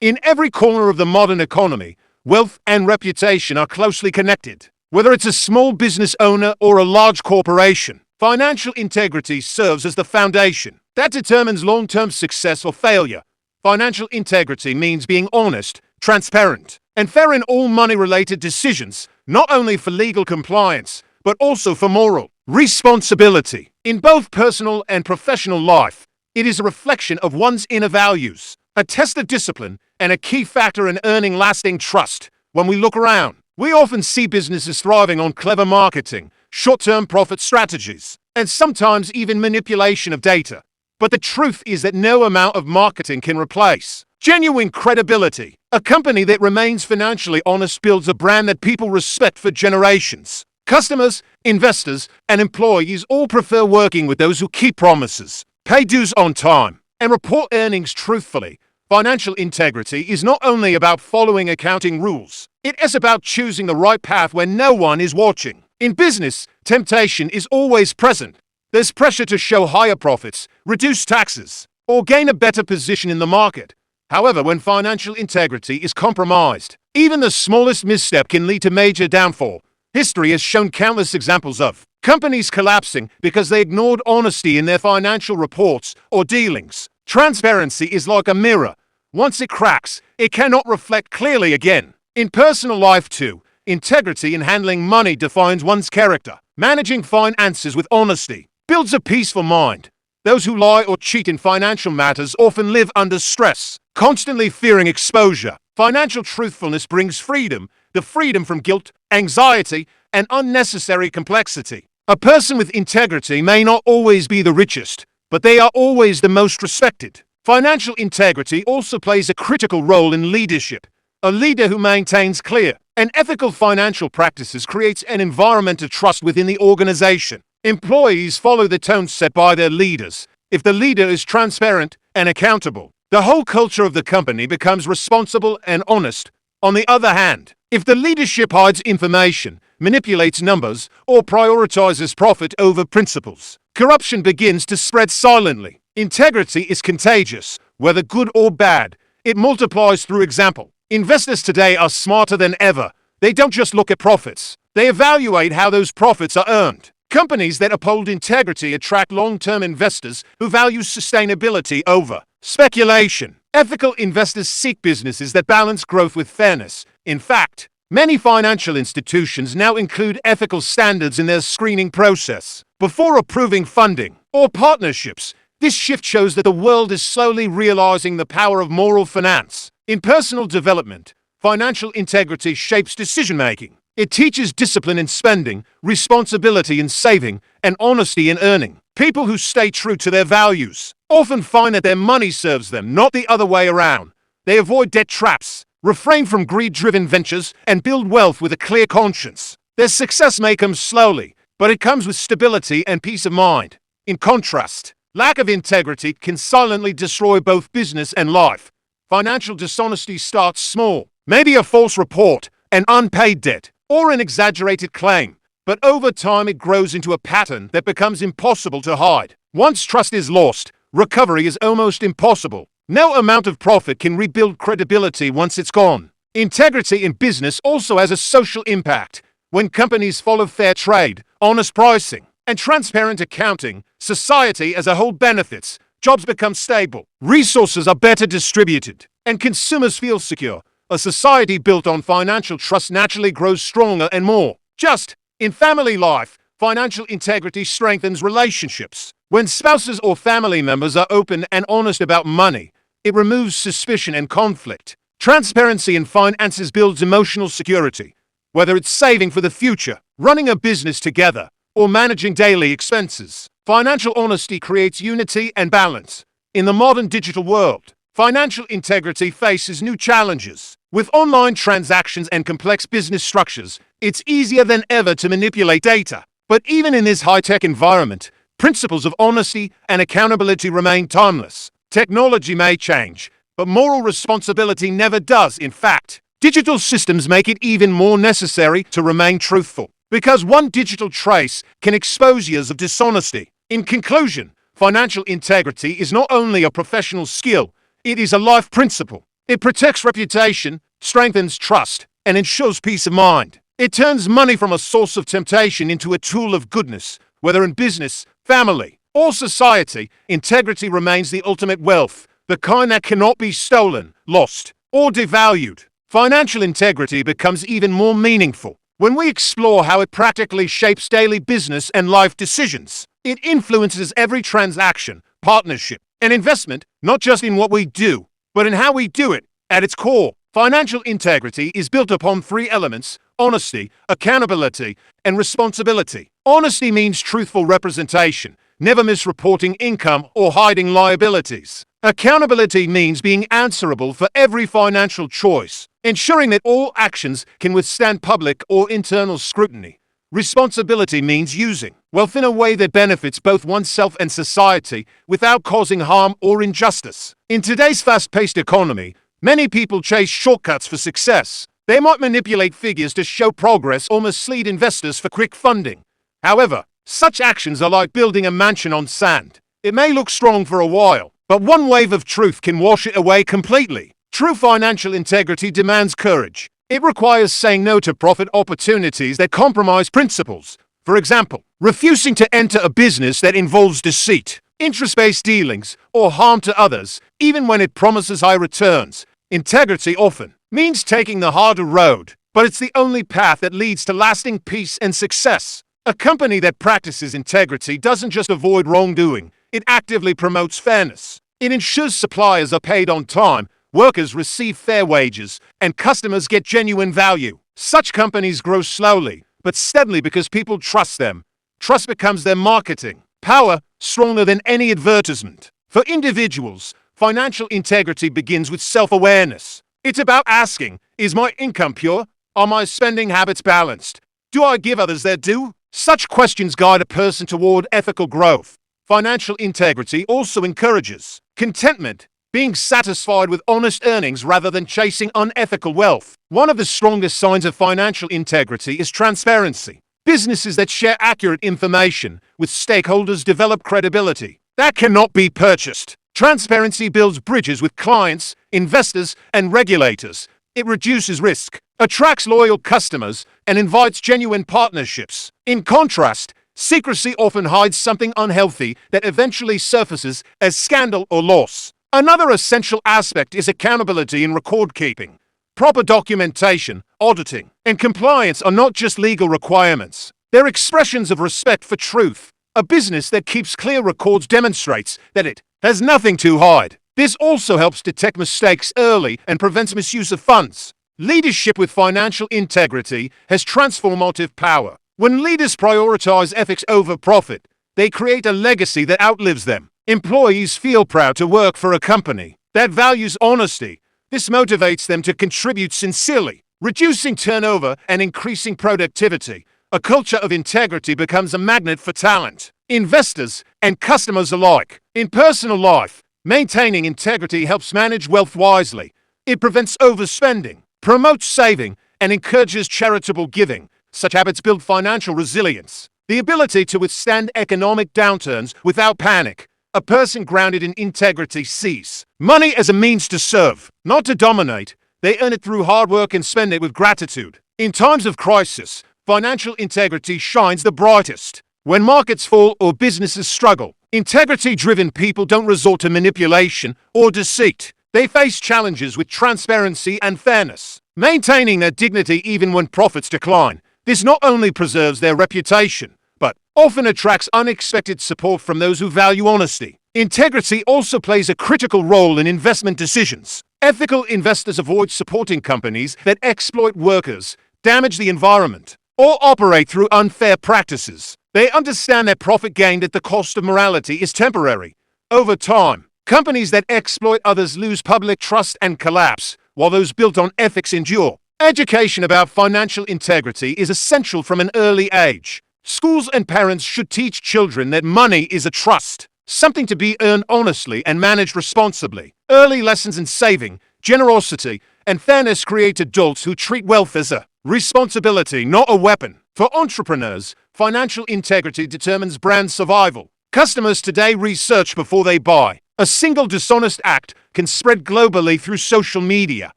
In every corner of the modern economy, wealth and reputation are closely connected. Whether it's a small business owner or a large corporation, financial integrity serves as the foundation that determines long-term success or failure. Financial integrity means being honest, transparent, and fair in all money-related decisions, not only for legal compliance, but also for moral responsibility. In both personal and professional life, it is a reflection of one's inner values, a test of discipline, and a key factor in earning lasting trust. When we look around, we often see businesses thriving on clever marketing, short-term profit strategies, and sometimes even manipulation of data. But the truth is that no amount of marketing can replace genuine credibility. A company that remains financially honest builds a brand that people respect for generations. Customers, investors, and employees all prefer working with those who keep promises, pay dues on time, and report earnings truthfully. Financial integrity is not only about following accounting rules, it is about choosing the right path when no one is watching. In business, temptation is always present. There's pressure to show higher profits, reduce taxes, or gain a better position in the market. However, when financial integrity is compromised, even the smallest misstep can lead to major downfall. History has shown countless examples of companies collapsing because they ignored honesty in their financial reports or dealings. Transparency is like a mirror. Once it cracks, it cannot reflect clearly again. In personal life too, integrity in handling money defines one's character. Managing finances with honesty builds a peaceful mind. Those who lie or cheat in financial matters often live under stress, constantly fearing exposure. Financial truthfulness brings freedom, the freedom from guilt, anxiety, and unnecessary complexity. A person with integrity may not always be the richest, but they are always the most respected. Financial integrity also plays a critical role in leadership. A leader who maintains clear and ethical financial practices creates an environment of trust within the organization. Employees follow the tone set by their leaders. If the leader is transparent and accountable, the whole culture of the company becomes responsible and honest. On the other hand, if the leadership hides information, manipulates numbers, or prioritizes profit over principles, corruption begins to spread silently. Integrity is contagious, whether good or bad. It multiplies through example. Investors today are smarter than ever. They don't just look at profits. They evaluate how those profits are earned. Companies that uphold integrity attract long-term investors who value sustainability over speculation. Ethical investors seek businesses that balance growth with fairness. In fact, many financial institutions now include ethical standards in their screening process before approving funding or partnerships. This shift shows that the world is slowly realizing the power of moral finance. In personal development, financial integrity shapes decision-making. It teaches discipline in spending, responsibility in saving, and honesty in earning. People who stay true to their values often find that their money serves them, not the other way around. They avoid debt traps, refrain from greed-driven ventures, and build wealth with a clear conscience. Their success may come slowly, but it comes with stability and peace of mind. In contrast, lack of integrity can silently destroy both business and life. Financial dishonesty starts small, maybe a false report, an unpaid debt, or an exaggerated claim, but over time it grows into a pattern that becomes impossible to hide. Once trust is lost, recovery is almost impossible. No amount of profit can rebuild credibility once it's gone. Integrity in business also has a social impact. When companies follow fair trade, honest pricing, and transparent accounting, society as a whole benefits. Jobs become stable, resources are better distributed, and consumers feel secure. A society built on financial trust naturally grows stronger and more just. In family life, financial integrity strengthens relationships. When spouses or family members are open and honest about money, it removes suspicion and conflict. Transparency in finances builds emotional security. Whether it's saving for the future, running a business together, or managing daily expenses, financial honesty creates unity and balance. In the modern digital world, financial integrity faces new challenges. With online transactions and complex business structures, it's easier than ever to manipulate data. But even in this high-tech environment, principles of honesty and accountability remain timeless. Technology may change, but moral responsibility never does. In fact, digital systems make it even more necessary to remain truthful, because one digital trace can expose years of dishonesty. In conclusion, financial integrity is not only a professional skill, it is a life principle. It protects reputation, strengthens trust, and ensures peace of mind. It turns money from a source of temptation into a tool of goodness. Whether in business, family, or society, integrity remains the ultimate wealth, the kind that cannot be stolen, lost, or devalued. Financial integrity becomes even more meaningful when we explore how it practically shapes daily business and life decisions. It influences every transaction, partnership, and investment, not just in what we do, but in how we do it. At its core, financial integrity is built upon three elements: honesty, accountability, and responsibility. Honesty means truthful representation, never misreporting income or hiding liabilities. Accountability means being answerable for every financial choice, ensuring that all actions can withstand public or internal scrutiny. Responsibility means using wealth in a way that benefits both oneself and society without causing harm or injustice. In today's fast-paced economy, many people chase shortcuts for success. They might manipulate figures to show progress or mislead investors for quick funding. However, such actions are like building a mansion on sand. It may look strong for a while, but one wave of truth can wash it away completely. True financial integrity demands courage. It requires saying no to profit opportunities that compromise principles. For example, refusing to enter a business that involves deceit, interest-based dealings, or harm to others, even when it promises high returns. Integrity often means taking the harder road, but it's the only path that leads to lasting peace and success. A company that practices integrity doesn't just avoid wrongdoing, it actively promotes fairness. It ensures suppliers are paid on time, workers receive fair wages, and customers get genuine value. Such companies grow slowly, but steadily because people trust them. Trust becomes their marketing power, stronger than any advertisement. For individuals, financial integrity begins with self-awareness. It's about asking, is my income pure? Are my spending habits balanced? Do I give others their due? Such questions guide a person toward ethical growth. Financial integrity also encourages contentment, being satisfied with honest earnings rather than chasing unethical wealth. One of the strongest signs of financial integrity is transparency. Businesses that share accurate information with stakeholders develop credibility that cannot be purchased. Transparency builds bridges with clients, investors, and regulators. It reduces risk, attracts loyal customers, and invites genuine partnerships. In contrast, secrecy often hides something unhealthy that eventually surfaces as scandal or loss. Another essential aspect is accountability in record keeping. Proper documentation, auditing, and compliance are not just legal requirements. They're expressions of respect for truth. A business that keeps clear records demonstrates that it has nothing to hide. This also helps detect mistakes early and prevents misuse of funds. Leadership with financial integrity has transformative power. When leaders prioritize ethics over profit, they create a legacy that outlives them. Employees feel proud to work for a company that values honesty. This motivates them to contribute sincerely, reducing turnover and increasing productivity. A culture of integrity becomes a magnet for talent, investors, and customers alike. In personal life, maintaining integrity helps manage wealth wisely. It prevents overspending, promotes saving, and encourages charitable giving. Such habits build financial resilience, the ability to withstand economic downturns without panic. A person grounded in integrity sees money as a means to serve, not to dominate. They earn it through hard work and spend it with gratitude. In times of crisis, financial integrity shines the brightest. When markets fall or businesses struggle, integrity-driven people don't resort to manipulation or deceit. They face challenges with transparency and fairness, maintaining their dignity even when profits decline. This not only preserves their reputation, but often attracts unexpected support from those who value honesty. Integrity also plays a critical role in investment decisions. Ethical investors avoid supporting companies that exploit workers, damage the environment, or operate through unfair practices. They understand that profit gained at the cost of morality is temporary. Over time, companies that exploit others lose public trust and collapse, while those built on ethics endure. Education about financial integrity is essential from an early age. Schools and parents should teach children that money is a trust, something to be earned honestly and managed responsibly. Early lessons in saving, generosity, and fairness create adults who treat wealth as a responsibility, not a weapon. For entrepreneurs, financial integrity determines brand survival. Customers today research before they buy. A single dishonest act can spread globally through social media,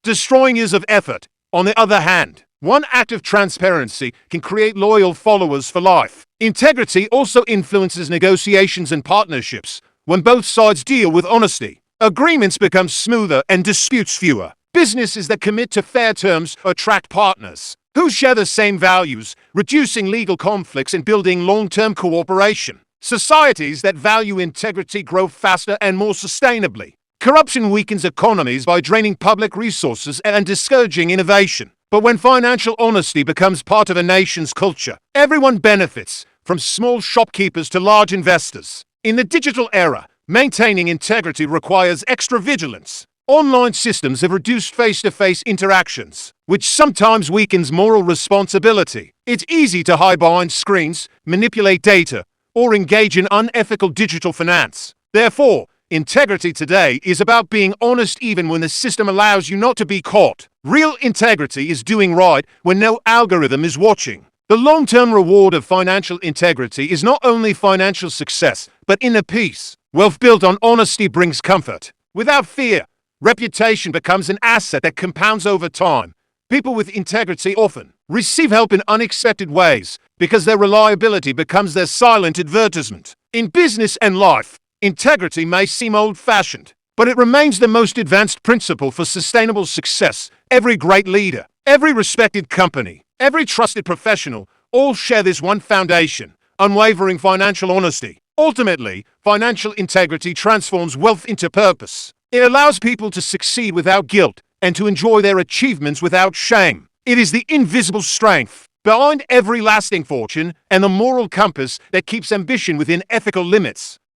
destroying years of effort. On the other hand, one act of transparency can create loyal followers for life. Integrity also influences negotiations and partnerships. When both sides deal with honesty, agreements become smoother and disputes fewer. Businesses that commit to fair terms attract partners who share the same values, reducing legal conflicts and building long-term cooperation. Societies that value integrity grow faster and more sustainably. Corruption weakens economies by draining public resources and discouraging innovation. But when financial honesty becomes part of a nation's culture, everyone benefits, from small shopkeepers to large investors. In the digital era, maintaining integrity requires extra vigilance. Online systems have reduced face-to-face interactions, which sometimes weakens moral responsibility. It's easy to hide behind screens, manipulate data, or engage in unethical digital finance. Therefore, integrity today is about being honest even when the system allows you not to be caught. Real integrity is doing right when no algorithm is watching. The long-term reward of financial integrity is not only financial success, but inner peace. Wealth built on honesty brings comfort. Without fear, reputation becomes an asset that compounds over time. People with integrity often receive help in unexpected ways because their reliability becomes their silent advertisement. In business and life, integrity may seem old-fashioned, but it remains the most advanced principle for sustainable success. Every great leader, every respected company, every trusted professional all share this one foundation: unwavering financial honesty. Ultimately, financial integrity transforms wealth into purpose. It allows people to succeed without guilt and to enjoy their achievements without shame. It is the invisible strength behind every lasting fortune and the moral compass that keeps ambition within ethical limits.